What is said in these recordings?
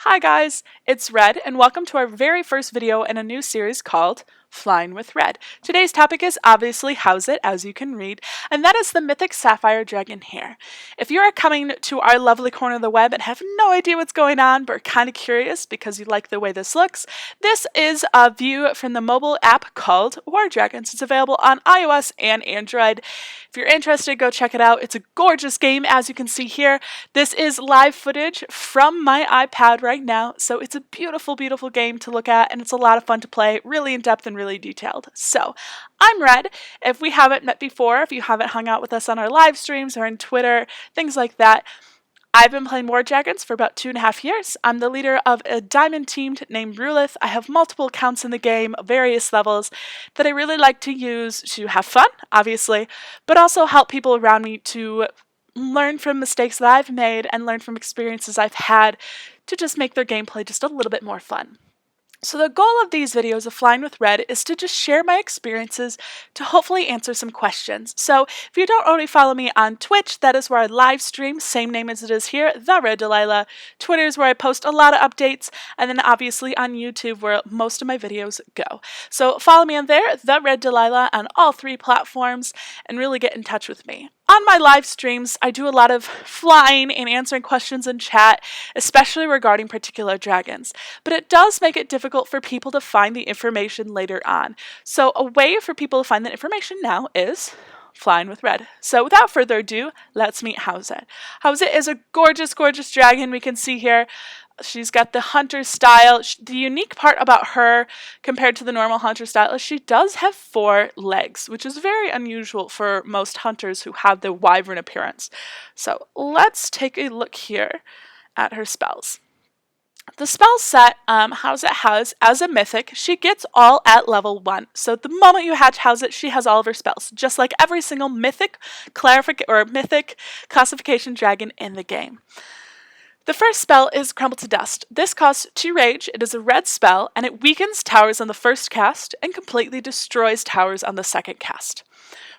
Hi guys, it's Red and welcome to our very first video in a new series called Flying with Red. Today's topic is obviously Hauheset, as you can read, and that is the Mythic Sapphire Dragon Hauheset. If you are coming to our lovely corner of the web and have no idea what's going on but are kind of curious because you like the way this looks, this is a view from the mobile app called War Dragons. It's available on iOS and Android. If you're interested, go check it out. It's a gorgeous game, as you can see here. This is live footage from my iPad right now, so it's a beautiful, beautiful game to look at, and it's a lot of fun to play, really in-depth and really detailed. So, I'm Red. If we haven't met before, if you haven't hung out with us on our live streams or on Twitter, things like that, I've been playing War Dragons for about 2.5 years. I'm the leader of a diamond team named Rulith. I have multiple accounts in the game, various levels, that I really like to use to have fun, obviously, but also help people around me to learn from mistakes that I've made and learn from experiences I've had to just make their gameplay just a little bit more fun. So the goal of these videos of Flying with Red is to just share my experiences to hopefully answer some questions. So if you don't already follow me on Twitch, that is where I live stream, same name as it is here, The Red Delilah. Twitter is where I post a lot of updates, and then obviously on YouTube where most of my videos go. So follow me on there, The Red Delilah, on all 3 platforms, and really get in touch with me. On my live streams, I do a lot of flying and answering questions in chat, especially regarding particular dragons. But it does make it difficult for people to find the information later on. So a way for people to find that information now is Flying with Red. So without further ado, let's meet Hauheset. Hauheset is a gorgeous, gorgeous dragon we can see here. She's got the hunter style. The unique part about her compared to the normal hunter style is she does have 4 legs, which is very unusual for most hunters who have the wyvern appearance. So let's take a look here at her spells. The spell set Hauheset has as a mythic, she gets all at level 1. So the moment you hatch Hauheset, she has all of her spells, just like every single mythic classification dragon in the game. The first spell is Crumble to Dust. This costs 2 rage, it is a red spell, and it weakens towers on the first cast and completely destroys towers on the second cast.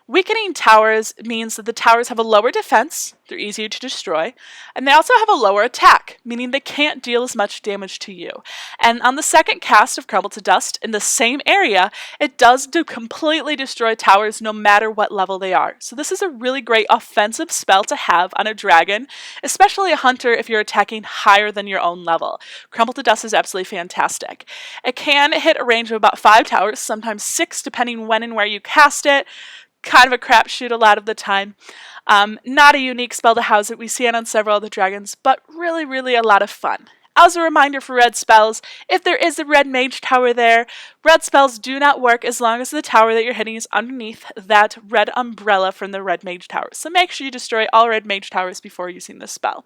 Weakening towers means that the towers have a lower defense, they're easier to destroy, and they also have a lower attack, meaning they can't deal as much damage to you. And on the second cast of Crumble to Dust, in the same area, it does completely destroy towers no matter what level they are. So this is a really great offensive spell to have on a dragon, especially a hunter if you're attacking higher than your own level. Crumble to Dust is absolutely fantastic. It can hit a range of about 5 towers, sometimes 6 depending when and where you cast it. Kind of a crapshoot a lot of the time. Not a unique spell to Hauheset, we see it on several other dragons, but really, really a lot of fun. As a reminder for red spells, if there is a red mage tower there, red spells do not work as long as the tower that you're hitting is underneath that red umbrella from the red mage tower. So make sure you destroy all red mage towers before using this spell.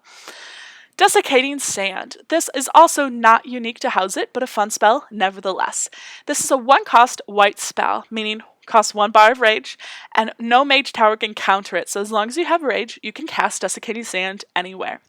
Desiccating Sand. This is also not unique to Hauheset, but a fun spell nevertheless. This is a 1-cost white spell, meaning costs 1 bar of rage, and no mage tower can counter it, so as long as you have rage, you can cast Desiccating Sand anywhere.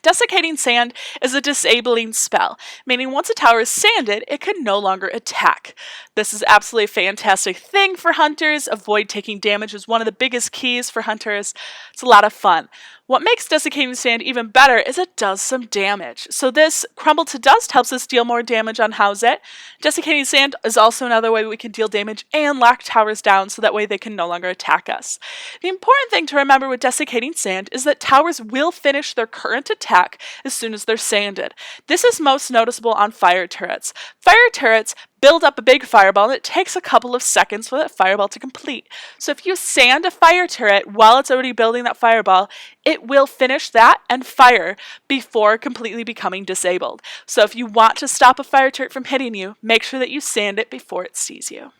Desiccating Sand is a disabling spell, meaning once a tower is sanded, it can no longer attack. This is absolutely a fantastic thing for hunters. Avoid taking damage is one of the biggest keys for hunters. It's a lot of fun. What makes Desiccating Sand even better is it does some damage. So this Crumble to Dust helps us deal more damage on Hauheset. Desiccating Sand is also another way we can deal damage and lock towers down so that way they can no longer attack us. The important thing to remember with Desiccating Sand is that towers will finish their current attack as soon as they're sanded. This is most noticeable on fire turrets. Fire turrets build up a big fireball, and it takes a couple of seconds for that fireball to complete. So if you sand a fire turret while it's already building that fireball, it will finish that and fire before completely becoming disabled. So if you want to stop a fire turret from hitting you, make sure that you sand it before it sees you.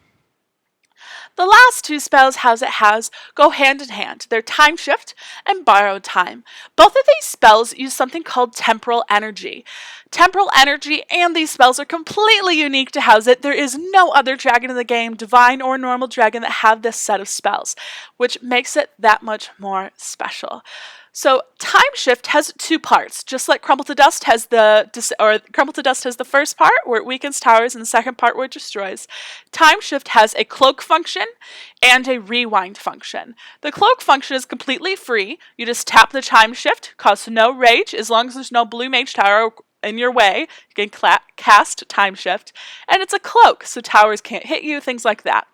The last 2 spells Hauheset has go hand in hand. They're Time Shift and Borrowed Time. Both of these spells use something called Temporal Energy. Temporal Energy and these spells are completely unique to Hauheset. There is no other dragon in the game, divine or normal dragon, that have this set of spells, which makes it that much more special. So Time Shift has 2 parts, just like Crumble to Dust has the first part where it weakens towers and the second part where it destroys. Time Shift has a cloak function and a rewind function. The cloak function is completely free. You just tap the Time Shift, costs no rage as long as there's no blue mage tower in your way, you can cast Time Shift, and it's a cloak, so towers can't hit you, things like that.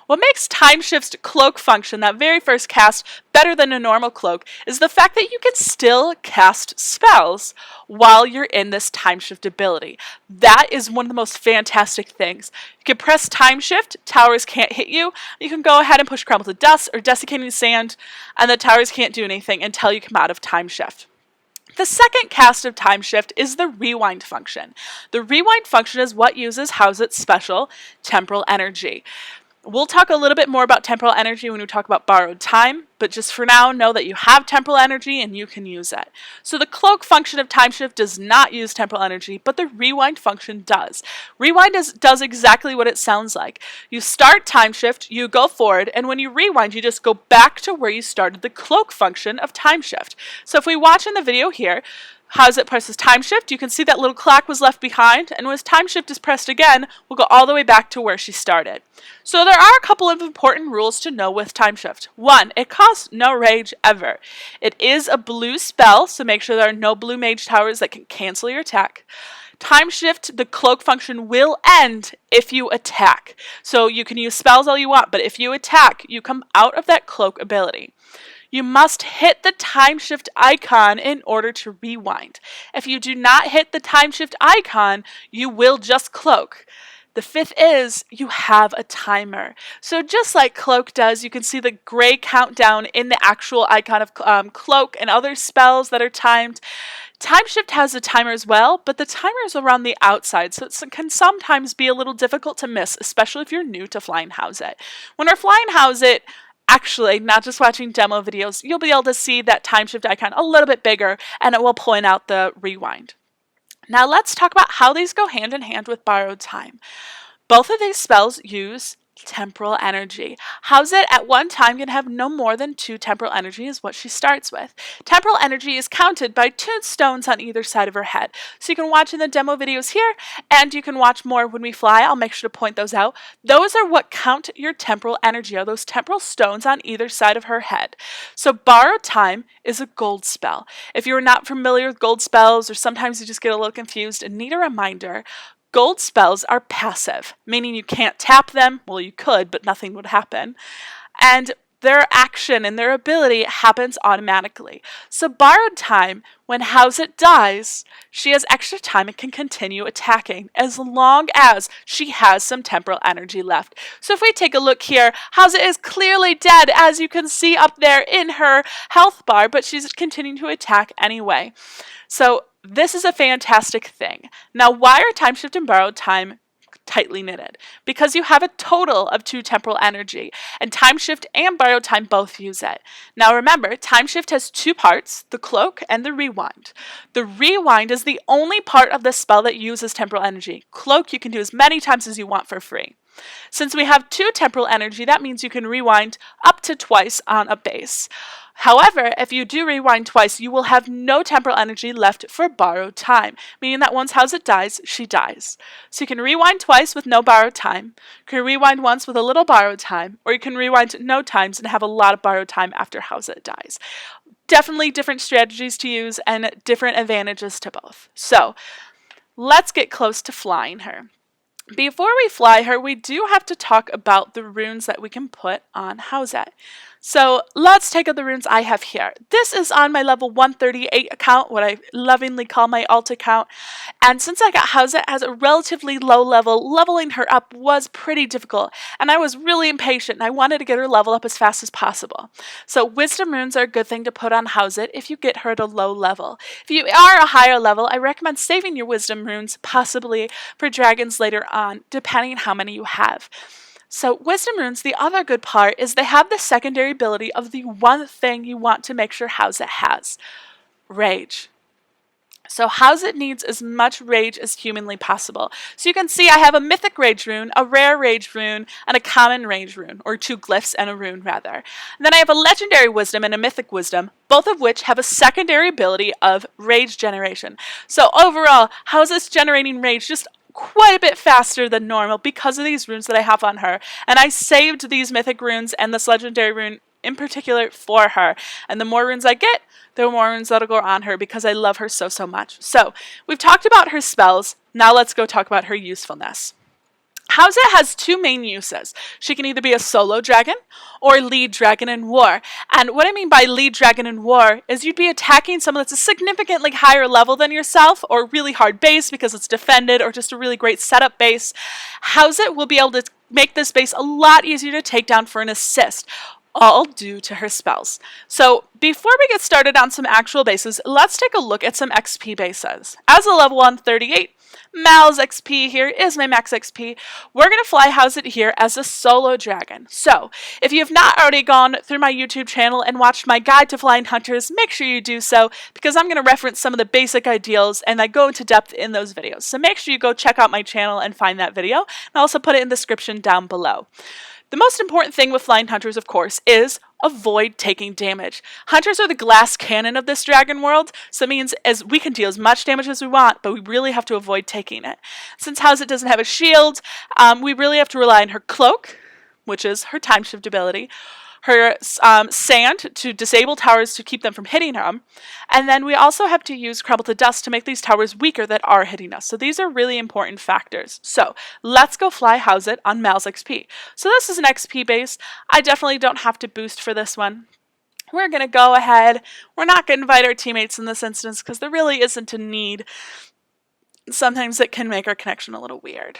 What makes Time Shift's cloak function, that very first cast, better than a normal cloak is the fact that you can still cast spells while you're in this Time Shift ability. That is one of the most fantastic things. You can press Time Shift, towers can't hit you. You can go ahead and push Crumble to Dust or Desiccating Sand, and the towers can't do anything until you come out of Time Shift. The second cast of Time Shift is the Rewind function. The Rewind function is what uses Hauheset's special Temporal Energy. We'll talk a little bit more about temporal energy when we talk about borrowed time, but just for now, know that you have temporal energy and you can use it. So the cloak function of Time Shift does not use temporal energy, but the rewind function does. Rewind does exactly what it sounds like. You start Time Shift, you go forward, and when you rewind, you just go back to where you started the cloak function of Time Shift. So if we watch in the video here, Hauheset presses Time Shift, you can see that little clock was left behind, and when Time Shift is pressed again, we'll go all the way back to where she started. So there are a couple of important rules to know with Time Shift. 1, it costs no rage ever. It is a blue spell, so make sure there are no blue mage towers that can cancel your attack. Time Shift, the cloak function will end if you attack. So you can use spells all you want, but if you attack, you come out of that cloak ability. You must hit the Time Shift icon in order to rewind. If you do not hit the Time Shift icon, you will just cloak. The 5th is you have a timer. So just like cloak does, you can see the gray countdown in the actual icon of cloak and other spells that are timed. Time Shift has a timer as well, but the timer is around the outside, so it can sometimes be a little difficult to miss, especially if you're new to flying Hauheset. When we're flying Hauheset, actually, not just watching demo videos, you'll be able to see that Time Shift icon a little bit bigger, and it will point out the rewind. Now let's talk about how these go hand in hand with borrowed time. Both of these spells use temporal energy. Hauheset at one time can have no more than 2 temporal energy is what she starts with. Temporal energy is counted by 2 stones on either side of her head. So you can watch in the demo videos here, and you can watch more when we fly. I'll make sure to point those out. Those are what count your temporal energy, are those temporal stones on either side of her head. So borrowed time is a gold spell. If you're not familiar with gold spells, or sometimes you just get a little confused and need a reminder, gold spells are passive, meaning you can't tap them. Well, you could, but nothing would happen. And their action and their ability happens automatically. So borrowed time, when Hauheset dies, she has extra time and can continue attacking as long as she has some temporal energy left. So if we take a look here, Hauheset is clearly dead, as you can see up there in her health bar, but she's continuing to attack anyway. So this is a fantastic thing. Now, why are Time Shift and borrowed time tightly knitted? Because you have a total of 2 temporal energy, and Time Shift and borrowed time both use it. Now remember, Time Shift has 2 parts, the cloak and the rewind. The rewind is the only part of the spell that uses temporal energy. Cloak you can do as many times as you want for free. Since we have 2 temporal energy, that means you can rewind up to twice on a base. However, if you do rewind twice, you will have no temporal energy left for borrowed time, meaning that once Hauheset dies, she dies. So you can rewind twice with no borrowed time, you can rewind once with a little borrowed time, or you can rewind no times and have a lot of borrowed time after Hauheset dies. Definitely different strategies to use and different advantages to both. So let's get close to flying her. Before we fly her, we do have to talk about the runes that we can put on Hauheset. So let's take out the runes I have here. This is on my level 138 account, what I lovingly call my alt account. And since I got Hauheset as a relatively low level, leveling her up was pretty difficult. And I was really impatient, and I wanted to get her level up as fast as possible. So wisdom runes are a good thing to put on Hauheset if you get her at a low level. If you are a higher level, I recommend saving your wisdom runes, possibly for dragons later on, depending on how many you have. So wisdom runes, the other good part is they have the secondary ability of the one thing you want to make sure Hauheset has, rage. So Hauheset needs as much rage as humanly possible. So you can see I have a mythic rage rune, a rare rage rune, and a common rage rune, or 2 glyphs and a rune rather. And then I have a legendary wisdom and a mythic wisdom, both of which have a secondary ability of rage generation. So overall, Hauheset's generating rage just quite a bit faster than normal because of these runes that I have on her. And I saved these mythic runes and this legendary rune in particular for her. And the more runes I get, the more runes that'll go on her because I love her so, so much. So we've talked about her spells. Now let's go talk about her usefulness. Hauheset has two main uses. She can either be a solo dragon or lead dragon in war. And what I mean by lead dragon in war is you'd be attacking someone that's a significantly higher level than yourself or really hard base because it's defended or just a really great setup base. Hauheset will be able to make this base a lot easier to take down for an assist, all due to her spells. So before we get started on some actual bases, let's take a look at some XP bases. As a level 138, Mal's XP here is my max XP. We're going to fly Hauheset here as a solo dragon. So if you have not already gone through my YouTube channel and watched my guide to flying hunters, make sure you do so because I'm going to reference some of the basic ideals and I go into depth in those videos. So make sure you go check out my channel and find that video. And I'll also put it in the description down below. The most important thing with flying hunters, of course, is avoid taking damage. Hunters are the glass cannon of this dragon world, so it means we can deal as much damage as we want, but we really have to avoid taking it. Since Hauheset doesn't have a shield, we really have to rely on her cloak, which is her time shift ability, her sand to disable towers to keep them from hitting them, and then we also have to use Crumble to Dust to make these towers weaker that are hitting us. So these are really important factors. So let's go fly Hauheset on Mal's XP. So this is an XP base. I definitely don't have to boost for this one. We're going to go ahead. We're not going to invite our teammates in this instance because there really isn't a need. Sometimes it can make our connection a little weird.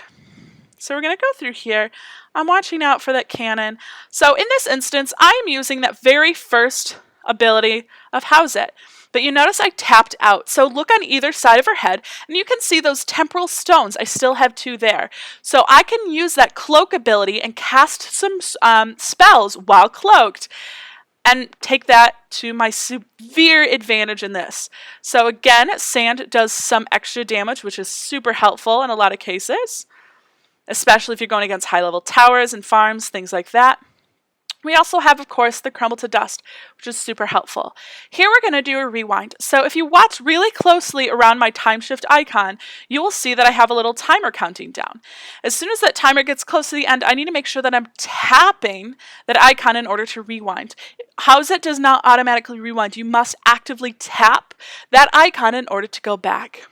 So we're going to go through here. I'm watching out for that cannon. So in this instance, I'm using that very first ability of Hauheset. But you notice I tapped out. So look on either side of her head, and you can see those temporal stones. I still have two there. So I can use that cloak ability and cast some spells while cloaked and take that to my severe advantage in this. So again, sand does some extra damage, which is super helpful in a lot of cases, especially if you're going against high-level towers and farms, things like that. We also have, of course, the Crumble to Dust, which is super helpful. Here we're going to do a rewind. So if you watch really closely around my time shift icon, you will see that I have a little timer counting down. As soon as that timer gets close to the end, I need to make sure that I'm tapping that icon in order to rewind. Hauheset does not automatically rewind. You must actively tap that icon in order to go back.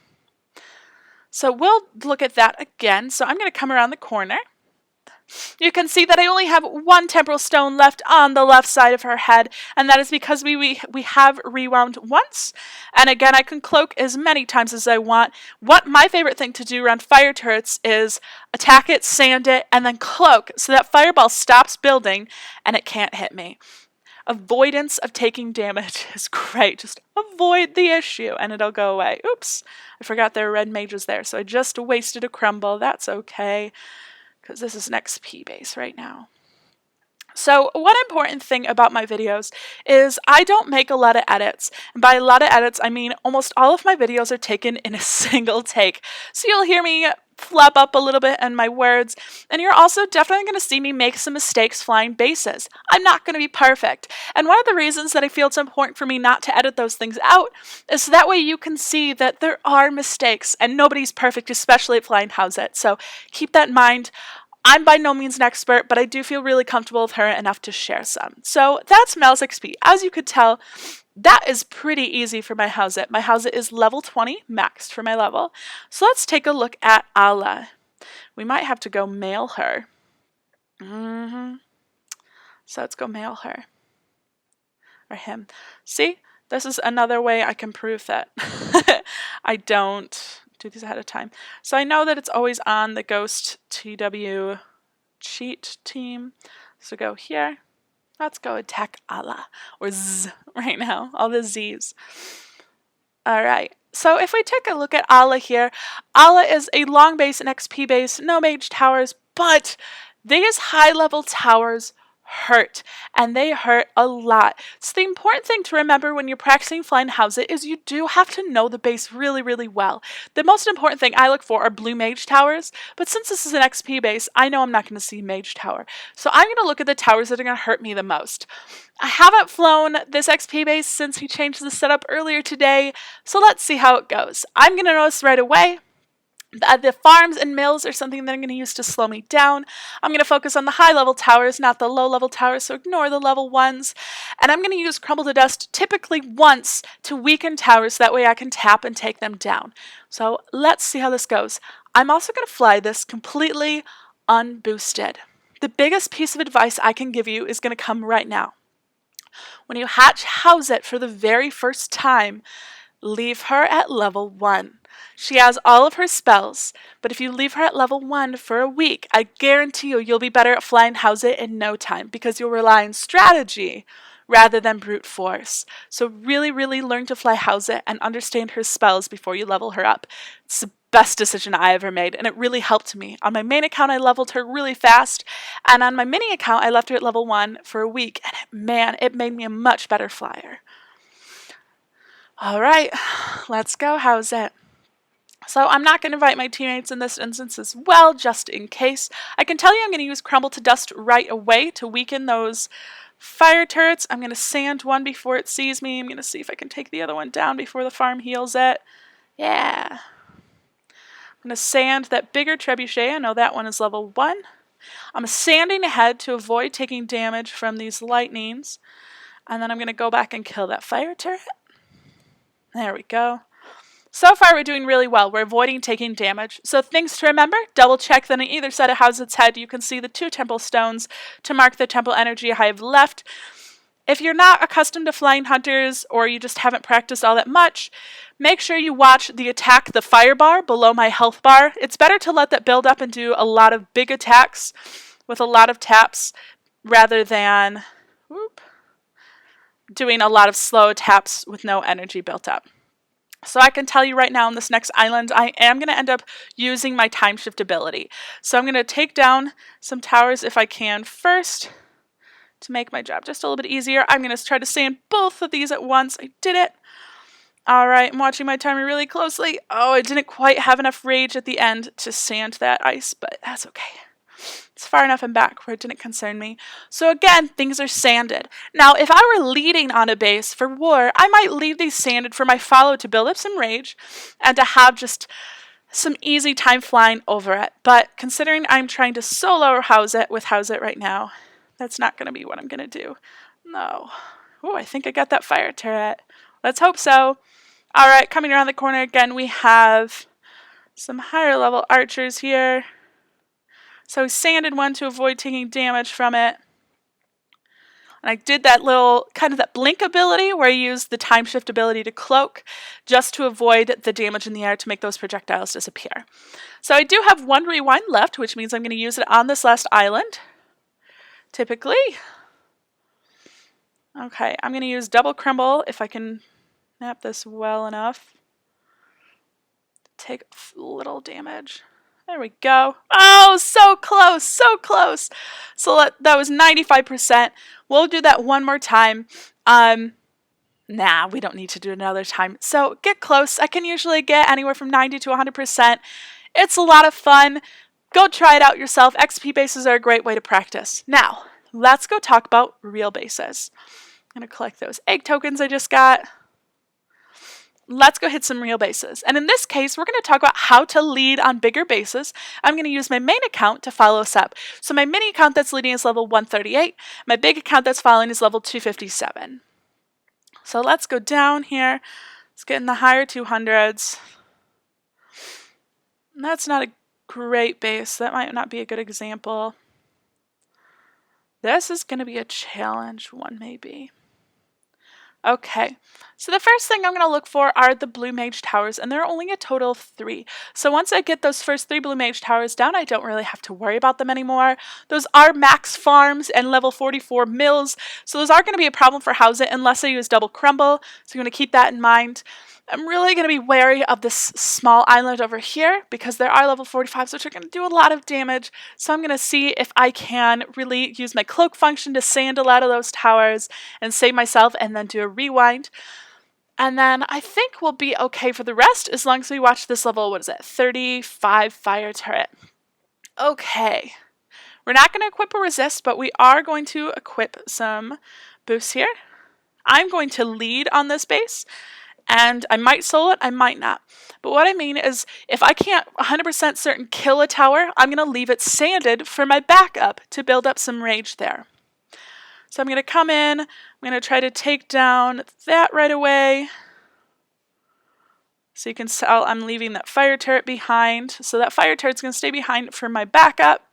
So we'll look at that again. So I'm going to come around the corner. You can see that I only have one temporal stone left on the left side of her head, and that is because we have rewound once. And again, I can cloak as many times as I want. What my favorite thing to do around fire turrets is attack it, sand it, and then cloak so that fireball stops building and it can't hit me. Avoidance of taking damage is great. Just avoid the issue and it'll go away. Oops, I forgot there were red mages there, so I just wasted a crumble. That's okay, because this is an XP base right now. So one important thing about my videos is I don't make a lot of edits. And by a lot of edits, I mean almost all of my videos are taken in a single take. So you'll hear me flub up a little bit in my words, and you're also definitely going to see me make some mistakes flying bases. I'm not going to be perfect. And one of the reasons that I feel it's important for me not to edit those things out is so that way you can see that there are mistakes, and nobody's perfect, especially at flying Hauheset. So keep that in mind. I'm by no means an expert, but I do feel really comfortable with her enough to share some. So that's Mal's XP. As you could tell, that is pretty easy for my Hauheset. My Hauheset is level 20, maxed for my level. So let's take a look at Ala. We might have to go mail her. So let's go mail her. Or him. See? This is another way I can prove that I don't do these ahead of time. So I know that it's always on the Ghost TW cheat team. So go here. Let's go attack Ala, or Z right now, all the Z's. Alright, so if we take a look at Ala here, Ala is a long base and XP base, no mage towers, but these high level towers hurt, and they hurt a lot. So the important thing to remember when you're practicing flying Hauheset is you do have to know the base really, really well. The most important thing I look for are blue mage towers, but since this is an XP base, I know I'm not going to see mage tower. So I'm going to look at the towers that are going to hurt me the most. I haven't flown this XP base since he changed the setup earlier today, so let's see how it goes. I'm going to notice right away The farms and mills are something that I'm going to use to slow me down. I'm going to focus on the high level towers, not the low level towers, so ignore the level 1s. And I'm going to use Crumble to Dust typically once to weaken towers, that way I can tap and take them down. So let's see how this goes. I'm also going to fly this completely unboosted. The biggest piece of advice I can give you is going to come right now. When you hatch Hauheset for the very first time, leave her at level 1. She has all of her spells, but if you leave her at level 1 for a week, I guarantee you'll be better at flying Hauheset in no time because you'll rely on strategy rather than brute force. So really, really learn to fly Hauheset and understand her spells before you level her up. It's the best decision I ever made, and it really helped me. On my main account, I leveled her really fast, and on my mini account, I left her at level 1 for a week, and man, it made me a much better flyer. All right, let's go, Hauheset. So I'm not going to invite my teammates in this instance as well, just in case. I can tell you I'm going to use Crumble to Dust right away to weaken those fire turrets. I'm going to sand one before it sees me. I'm going to see if I can take the other one down before the farm heals it. Yeah. I'm going to sand that bigger trebuchet. I know that one is level 1. I'm sanding ahead to avoid taking damage from these lightnings. And then I'm going to go back and kill that fire turret. There we go. So far, we're doing really well. We're avoiding taking damage. So things to remember, double check that on either side of Hauheset's head, you can see the 2 temple stones to mark the temple energy I have left. If you're not accustomed to flying hunters or you just haven't practiced all that much, make sure you watch the attack, the fire bar below my health bar. It's better to let that build up and do a lot of big attacks with a lot of taps rather than doing a lot of slow taps with no energy built up. So I can tell you right now on this next island, I am going to end up using my time shift ability. So I'm going to take down some towers if I can first to make my job just a little bit easier. I'm going to try to sand both of these at once. I did it. All right, I'm watching my timer really closely. Oh, I didn't quite have enough rage at the end to sand that ice, but that's okay. It's far enough and back where it didn't concern me. So again, things are sanded. Now, if I were leading on a base for war, I might leave these sanded for my follow to build up some rage and to have just some easy time flying over it. But considering I'm trying to solo Hauheset with Hauheset right now, that's not going to be what I'm going to do. No. Oh, I think I got that fire turret. Let's hope so. All right, coming around the corner again, we have some higher level archers here. So I sanded one to avoid taking damage from it. And I did that little, kind of that blink ability where I used the time shift ability to cloak just to avoid the damage in the air to make those projectiles disappear. So I do have 1 rewind left, which means I'm going to use it on this last island, typically. Okay, I'm going to use double Crumble if I can map this well enough. Take a little damage. There we go. Oh, so close, so close. So that was 95%. We'll do that one more time. Nah, we don't need to do it another time. So get close. I can usually get anywhere from 90 to 100%. It's a lot of fun. Go try it out yourself. XP bases are a great way to practice. Now, let's go talk about real bases. I'm going to collect those egg tokens I just got. Let's go hit some real bases. And in this case, we're going to talk about how to lead on bigger bases. I'm going to use my main account to follow us up. So my mini account that's leading is level 138. My big account that's following is level 257. So let's go down here. Let's get in the higher 200s. That's not a great base. That might not be a good example. This is going to be a challenge one, maybe. Okay, so the first thing I'm going to look for are the blue mage towers, and there are only a total of 3. So once I get those first 3 blue mage towers down, I don't really have to worry about them anymore. Those are max farms and level 44 mills, so those are going to be a problem for Hauheset unless I use double Crumble, so I'm going to keep that in mind. I'm really going to be wary of this small island over here because there are level 45s which are going to do a lot of damage. So I'm going to see if I can really use my cloak function to sand a lot of those towers and save myself and then do a rewind. And then I think we'll be okay for the rest as long as we watch this level, 35 fire turret. Okay. We're not going to equip a resist, but we are going to equip some boosts here. I'm going to lead on this base. And I might soul it, I might not. But what I mean is, if I can't 100% certain kill a tower, I'm going to leave it sanded for my backup to build up some rage there. So I'm going to come in, I'm going to try to take down that right away. So you can tell I'm leaving that fire turret behind. So that fire turret's going to stay behind for my backup.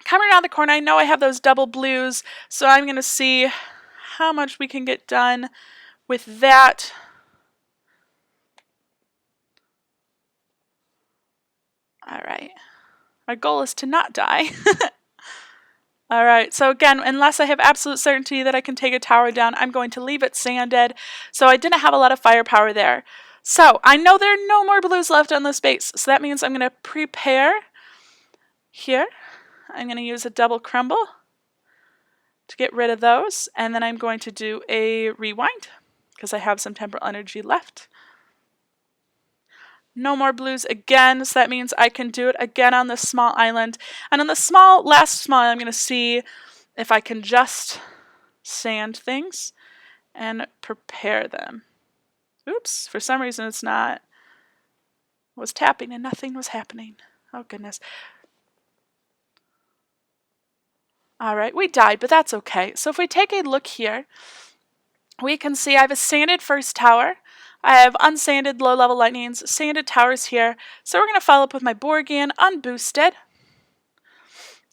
Coming around the corner, I know I have those double blues, so I'm going to see how much we can get done with that. Alright. My goal is to not die. Alright, so again, unless I have absolute certainty that I can take a tower down, I'm going to leave it sanded. So I didn't have a lot of firepower there. So I know there are no more blues left on this base, so that means I'm going to prepare here. I'm going to use a double crumble to get rid of those, and then I'm going to do a rewind because I have some temporal energy left. No more blues again, so that means I can do it again on this small island. And on the last small, I'm going to see if I can just sand things and prepare them. Oops, for some reason it's not. I was tapping and nothing was happening. Oh goodness. Alright, we died, but that's okay. So if we take a look here, we can see I have a sanded first tower. I have unsanded low-level lightnings, sanded towers here. So we're going to follow up with my Borgian unboosted.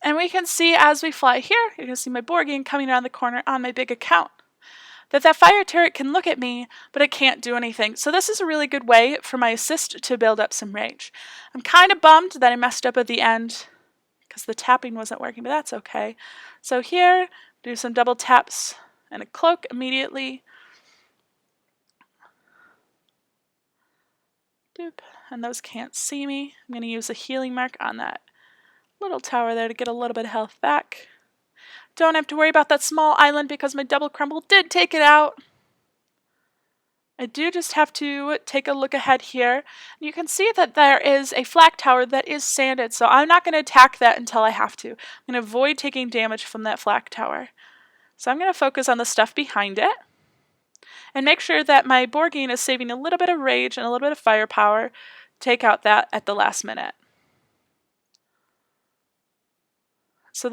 And we can see as we fly here, you can see my Borgian coming around the corner on my big account. That fire turret can look at me, but it can't do anything. So this is a really good way for my assist to build up some rage. I'm kind of bummed that I messed up at the end because the tapping wasn't working, but that's okay. So here, do some double taps and a cloak immediately. Doop. And those can't see me. I'm going to use a healing mark on that little tower there to get a little bit of health back. Don't have to worry about that small island because my double crumble did take it out. I do just have to take a look ahead here. You can see that there is a flak tower that is sanded, so I'm not going to attack that until I have to. I'm going to avoid taking damage from that flak tower. So I'm going to focus on the stuff behind it. And make sure that my Borgian is saving a little bit of rage and a little bit of firepower. Take out that at the last minute. So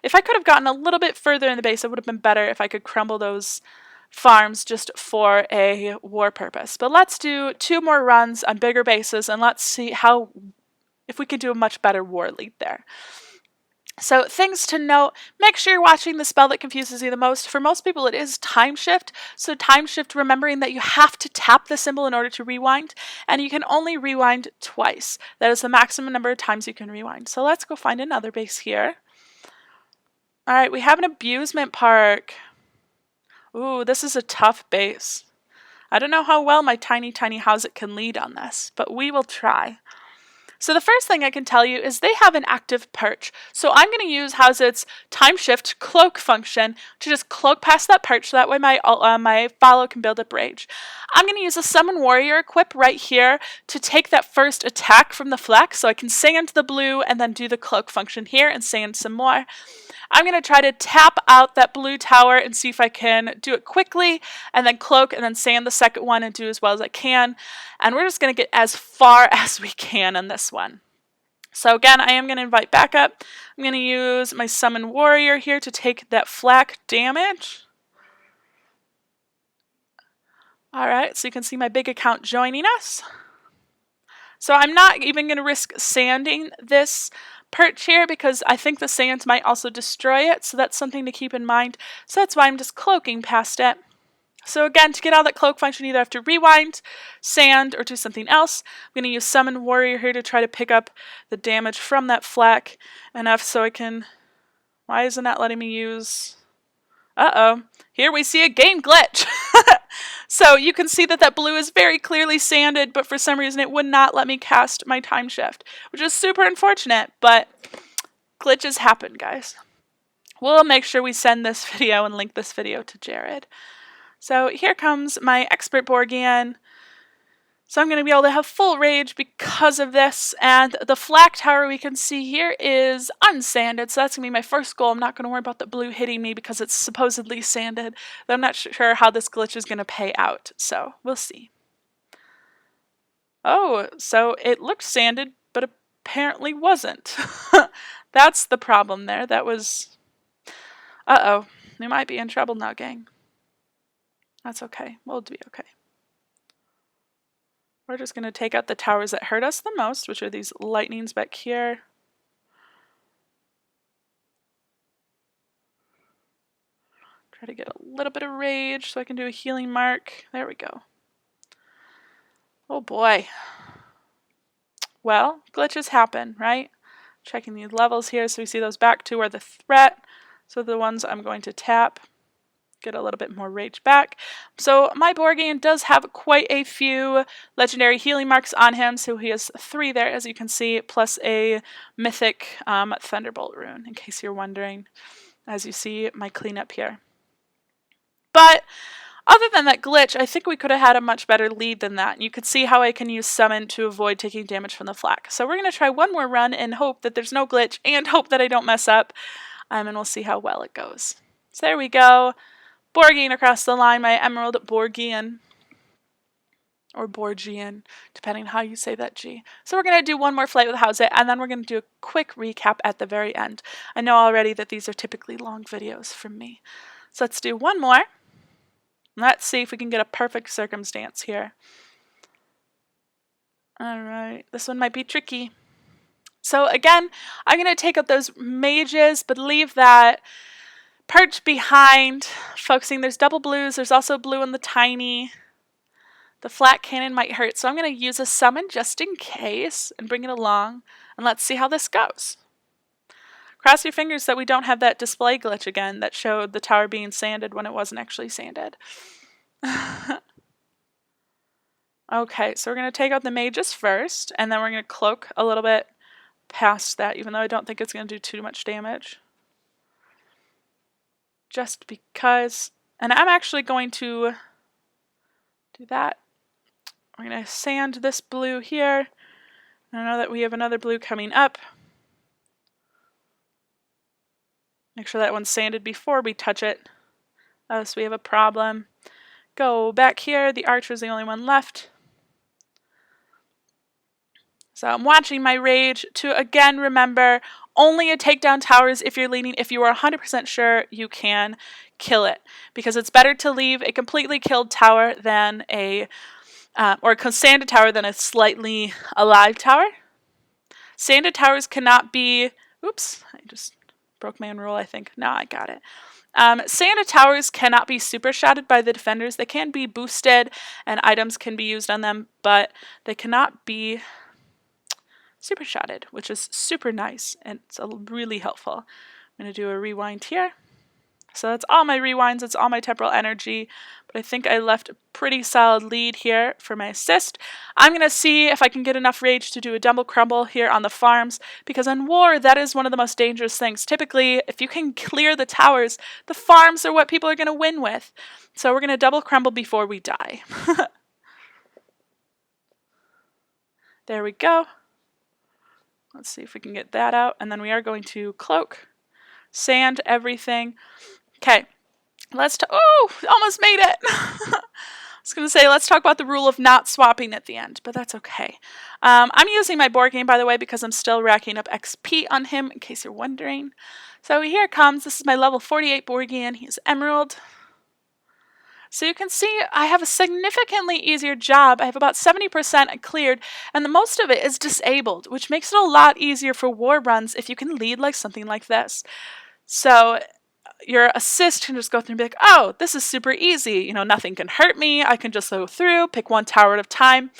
if I could have gotten a little bit further in the base, it would have been better if I could crumble those farms just for a war purpose. But let's do 2 more runs on bigger bases and let's see if we can do a much better war lead there. So things to note, make sure you're watching the spell that confuses you the most. For most people it is time shift. So time shift, remembering that you have to tap the symbol in order to rewind, and you can only rewind twice. That is the maximum number of times you can rewind. So let's go find another base here. Alright, we have an abusement park. Ooh, this is a tough base. I don't know how well my tiny Hauheset can lead on this, but we will try. So the first thing I can tell you is they have an active perch. So I'm going to use Hauheset's time shift cloak function to just cloak past that perch so that way my follow can build up rage. I'm going to use a summon warrior equip right here to take that first attack from the flex so I can sand the blue and then do the cloak function here and sand some more. I'm going to try to tap out that blue tower and see if I can do it quickly and then cloak and then sand the second one and do as well as I can. And we're just going to get as far as we can on this one. So again, I am going to invite backup. I'm going to use my summon warrior here to take that flak damage. Alright, so you can see my big account joining us. So I'm not even going to risk sanding this perch here because I think the sand might also destroy it, so that's something to keep in mind. So that's why I'm just cloaking past it. So again, to get out of that cloak function, you either have to rewind, sand, or do something else. I'm going to use summon warrior here to try to pick up the damage from that flak enough so I can... Why isn't that letting me use... Uh-oh. Here we see a game glitch. So you can see that blue is very clearly sanded, but for some reason it would not let me cast my time shift, which is super unfortunate, but glitches happen, guys. We'll make sure we send this video and link this video to Jared. So here comes my expert Borgian. So I'm going to be able to have full rage because of this, and the flak tower we can see here is unsanded, so that's going to be my first goal. I'm not going to worry about the blue hitting me because it's supposedly sanded, but I'm not sure how this glitch is going to pay out, so we'll see. Oh, so it looked sanded, but apparently wasn't. That's the problem there. That was... Uh-oh. We might be in trouble now, gang. That's okay. We'll be okay. We're just going to take out the towers that hurt us the most, which are these lightnings back here. Try to get a little bit of rage so I can do a healing mark. There we go. Oh boy. Well, glitches happen, right? Checking these levels here so we see those back two are the threat. So the ones I'm going to tap. Get a little bit more rage back. So my Borgian does have quite a few legendary healing marks on him, so he has 3 there, as you can see, plus a mythic Thunderbolt rune, in case you're wondering, as you see my cleanup here. But other than that glitch, I think we could have had a much better lead than that. You could see how I can use Summon to avoid taking damage from the flak. So we're going to try one more run and hope that there's no glitch and hope that I don't mess up, and we'll see how well it goes. So there we go. Borgian across the line, my Emerald Borgian, or Borgian, depending on how you say that G. So we're going to do one more flight with Hauheset, and then we're going to do a quick recap at the very end. I know already that these are typically long videos from me. So let's do one more. Let's see if we can get a perfect circumstance here. Alright, this one might be tricky. So again, I'm going to take out those mages, but leave that perch behind, focusing. There's double blues. There's also blue in the tiny. The flat cannon might hurt, so I'm going to use a summon just in case and bring it along, and let's see how this goes. Cross your fingers that we don't have that display glitch again that showed the tower being sanded when it wasn't actually sanded. Okay, so we're going to take out the mages first, and then we're going to cloak a little bit past that, even though I don't think it's going to do too much damage. Just because, and I'm actually going to do that. We're going to sand this blue here. I know that we have another blue coming up. Make sure that one's sanded before we touch it. Else we have a problem. Go back here. The archer's the only one left. So I'm watching my rage to, again, remember, only take down towers if you're leading. If you are 100% sure, you can kill it. Because it's better to leave a completely killed tower than or a sanded tower than a slightly alive tower. Sanded towers cannot be, oops, I just broke my own rule, I think. No, I got it. Sanded towers cannot be super shotted by the defenders. They can be boosted and items can be used on them, but they cannot be super shotted, which is super nice and it's really helpful. I'm going to do a rewind here. So that's all my rewinds, that's all my temporal energy, but I think I left a pretty solid lead here for my assist. I'm going to see if I can get enough rage to do a double crumble here on the farms, because in war, that is one of the most dangerous things. Typically, if you can clear the towers, the farms are what people are going to win with. So we're going to double crumble before we die. There we go. Let's see if we can get that out, and then we are going to cloak, sand everything. Okay, let's oh, almost made it. I was going to say, let's talk about the rule of not swapping at the end, but that's okay. I'm using my board game, by the way, because I'm still racking up XP on him, in case you're wondering. So here it comes. This is my level 48 board game. He's Emerald. So you can see I have a significantly easier job. I have about 70% cleared, and the most of it is disabled, which makes it a lot easier for war runs if you can lead like something like this. So your assist can just go through and be like, oh, this is super easy. You know, nothing can hurt me. I can just go through, pick one tower at a time.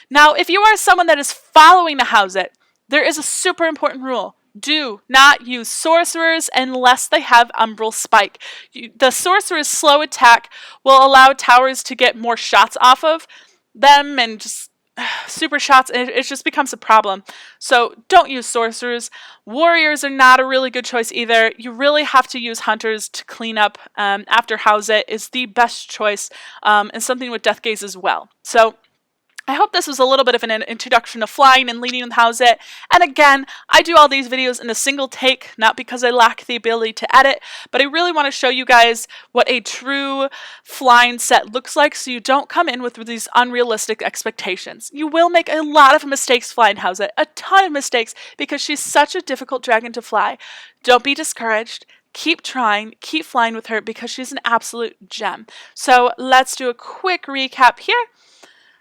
Now, if you are someone that is following a Hauheset, there is a super important rule. Do not use sorcerers unless they have Umbral Spike. The sorcerer's slow attack will allow towers to get more shots off of them and just super shots, and it just becomes a problem. So don't use sorcerers. Warriors are not a really good choice either. You really have to use hunters to clean up after Hauheset is the best choice, and something with Death Gaze as well. So I hope this was a little bit of an introduction to flying and leading with Hauheset. And again, I do all these videos in a single take, not because I lack the ability to edit, but I really want to show you guys what a true flying set looks like so you don't come in with these unrealistic expectations. You will make a lot of mistakes flying Hauheset, a ton of mistakes, because she's such a difficult dragon to fly. Don't be discouraged. Keep trying, keep flying with her because she's an absolute gem. So let's do a quick recap here.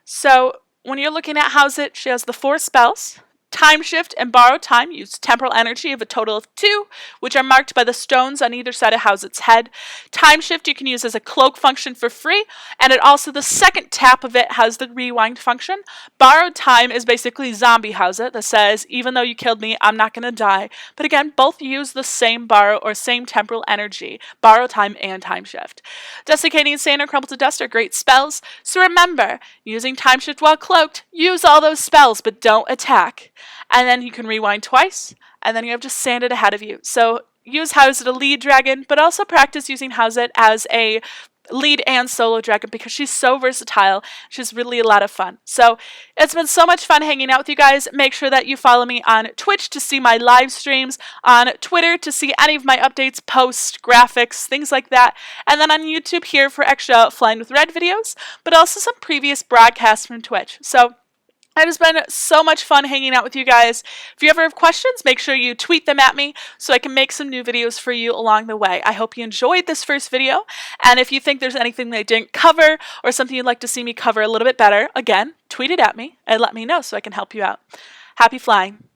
So when you're looking at Hauheset, she has the 4 spells. Time Shift and Borrow Time use temporal energy of a total of 2, which are marked by the stones on either side of Hauheset's head. Time Shift you can use as a cloak function for free, and it also, the second tap of it has the rewind function. Borrowed Time is basically zombie Hauheset that says, even though you killed me, I'm not going to die. But again, both use the same borrow or same temporal energy, Borrow Time and Time Shift. Desiccating Sand or Crumble to Dust are great spells, so remember, using Time Shift while cloaked, use all those spells, but don't attack. And then you can rewind twice, and then you have just sanded ahead of you. So use Hauheset a lead dragon, but also practice using Hauheset as a lead and solo dragon because she's so versatile. She's really a lot of fun. So it's been so much fun hanging out with you guys. Make sure that you follow me on Twitch to see my live streams, on Twitter to see any of my updates, posts, graphics, things like that, and then on YouTube here for extra Flying with Red videos, but also some previous broadcasts from Twitch. So it has been so much fun hanging out with you guys. If you ever have questions, make sure you tweet them at me so I can make some new videos for you along the way. I hope you enjoyed this first video, and if you think there's anything that I didn't cover or something you'd like to see me cover a little bit better, again, tweet it at me and let me know so I can help you out. Happy flying!